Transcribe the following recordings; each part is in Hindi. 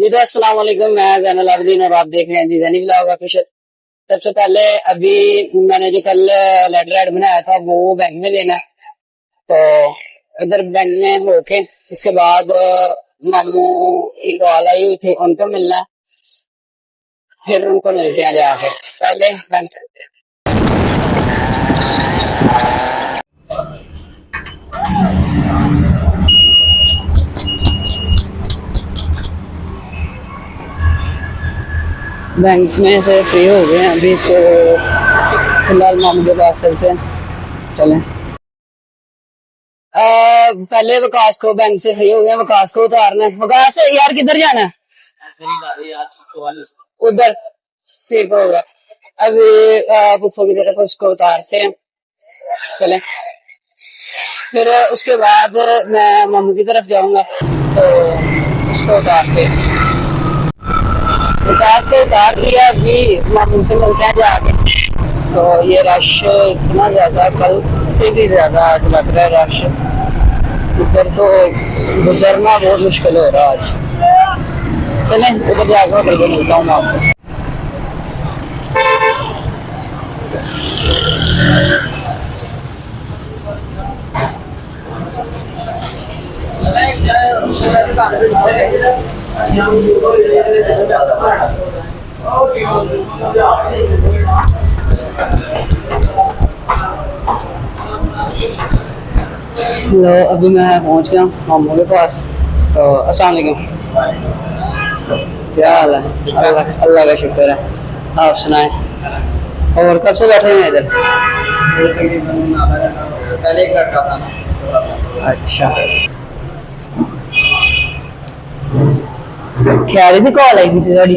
जी तो अस्सलाम वालेकुम। मैं ज़ैनुल आबिदीन और आप देख रहे हैं जी ज़ैनी व्लॉग ऑफिशियल। सबसे पहले अभी मैंने जो कल लेटर हेड बनाया था वो बैंक में लेना है। तो इधर बैंक में होके उसके बाद मामू की कॉल आई हुई थी, उनको मिलना है। फिर उनको मिलते हैं जाके, पहले बैंक चलते हैं। बैंक में से फ्री हो गए हैं अभी, तो फिलहाल मामू के पास चलते हैं। चलें। पहले वकास को बैंक से फ्री हो गए, वकास को उतारना है। वकास यार किधर जाना है? उधर ठीक होगा। अभी पुप्पो की तरफ उसको उतारते हैं। चले। फिर उसके बाद मैं मामू की तरफ जाऊंगा, तो उसको उतारते हैं। विकास को उतार लिया, अभी मामू से मिलते हैं जाके। तो ये रश इतना ज्यादा, कल से भी ज्यादा आज लग रहा है रश। उधर तो गुजरना बहुत मुश्किल हो रहा है आज। चलें उधर जाकर होटल पे मिलता हूँ मैं आपको। लो अभी मैं पहुंच गया मामू के पास। तो अस्सलाम वालेकुम। क्या हाल है? अल्लाह अल्लाह का शुक्र है। आप सुनाएं। और कब से बैठे हैं इधर? पहले एक लड़का था। अच्छा, खैरी सी कॉल आई थी थोड़ी।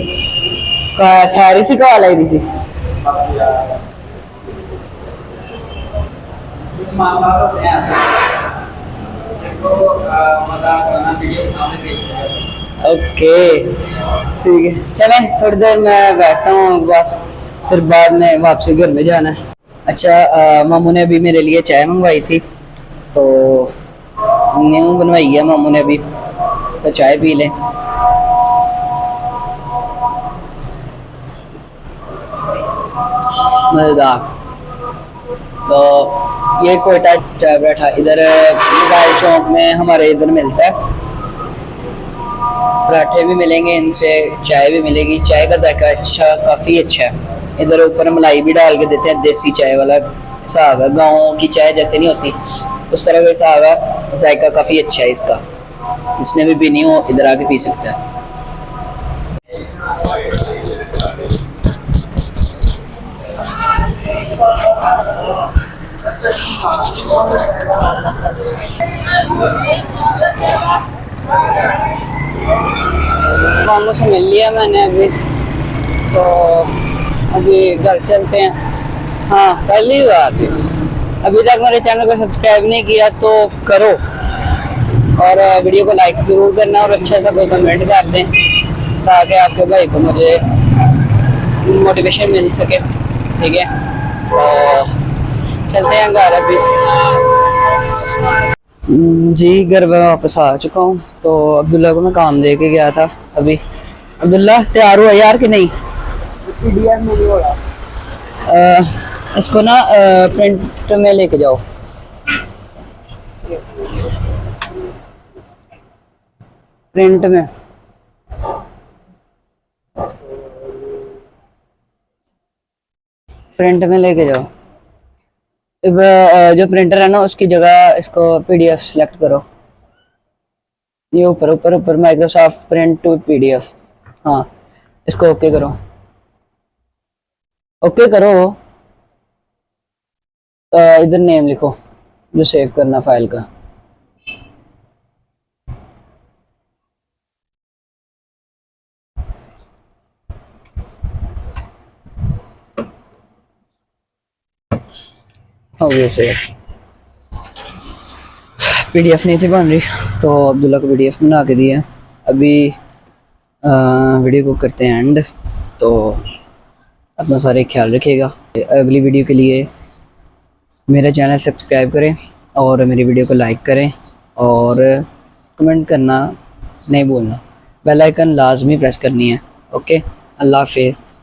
खैरी सी कॉल आई थी। कुछ मामला होते हैं ऐसे, देखो मजा वीडियो के सामने पेश। ओके ठीक है, चलें थोड़ी देर मैं बैठता हूँ बस, फिर बाद में वापसी घर में जाना है। अच्छा, मामू ने अभी मेरे लिए चाय मंगवाई थी, तो न्यू बनवाई है मामू ने अभी, तो चाय पी लें। मजेदार। तो ये कोयटा चाय बैठा इधर मोबाइल चौक में हमारे इधर मिलता है। पराठे भी मिलेंगे इनसे, चाय भी मिलेगी। चाय का जायका अच्छा, काफ़ी अच्छा है। इधर ऊपर मलाई भी डाल के देते हैं, देसी चाय वाला हिसाब है। गाँव की चाय जैसे नहीं होती उस तरह का हिसाब है। जायका काफ़ी अच्छा है इसका, जिसने भी पीनी हो इधर आके पी सकता है। मामू से मिल लिया मैंने अभी, तो अभी घर चलते हैं। हाँ पहली बात है, अभी तक मेरे चैनल को सब्सक्राइब नहीं किया तो करो, और वीडियो को लाइक जरूर करना, और अच्छा सा कोई कमेंट कर दें ताकि आपके भाई को मुझे मोटिवेशन मिल सके। ठीक है, तो चलते हैं घर अभी। जी घर में वापस आ चुका हूँ। तो अब्दुल्ला को मैं काम दे के गया था अभी। अब्दुल्ला तैयार हुआ यार कि नहीं? पीडीएफ नहीं हो रहा। इसको ना प्रिंट में लेके जाओ। प्रिंट में प्रिंट में लेके जाओ। अब जो प्रिंटर है ना उसकी जगह इसको पीडीएफ सेलेक्ट करो। ये ऊपर ऊपर ऊपर माइक्रोसॉफ्ट प्रिंट टू पीडीएफ। हाँ इसको ओके करो, ओके करो। इधर नेम लिखो जो सेव करना फाइल का। हो गया सेव। पीडीएफ नहीं थी बन रही, तो अब्दुल्ला को पीडीएफ बना के दिया। अभी वीडियो को करते हैं एंड। तो अपना सारे ख्याल रखिएगा। अगली वीडियो के लिए मेरा चैनल सब्सक्राइब करें और मेरी वीडियो को लाइक करें, और कमेंट करना नहीं भूलना। बेल आइकन लाजमी प्रेस करनी है। ओके, अल्लाह हाफिज़।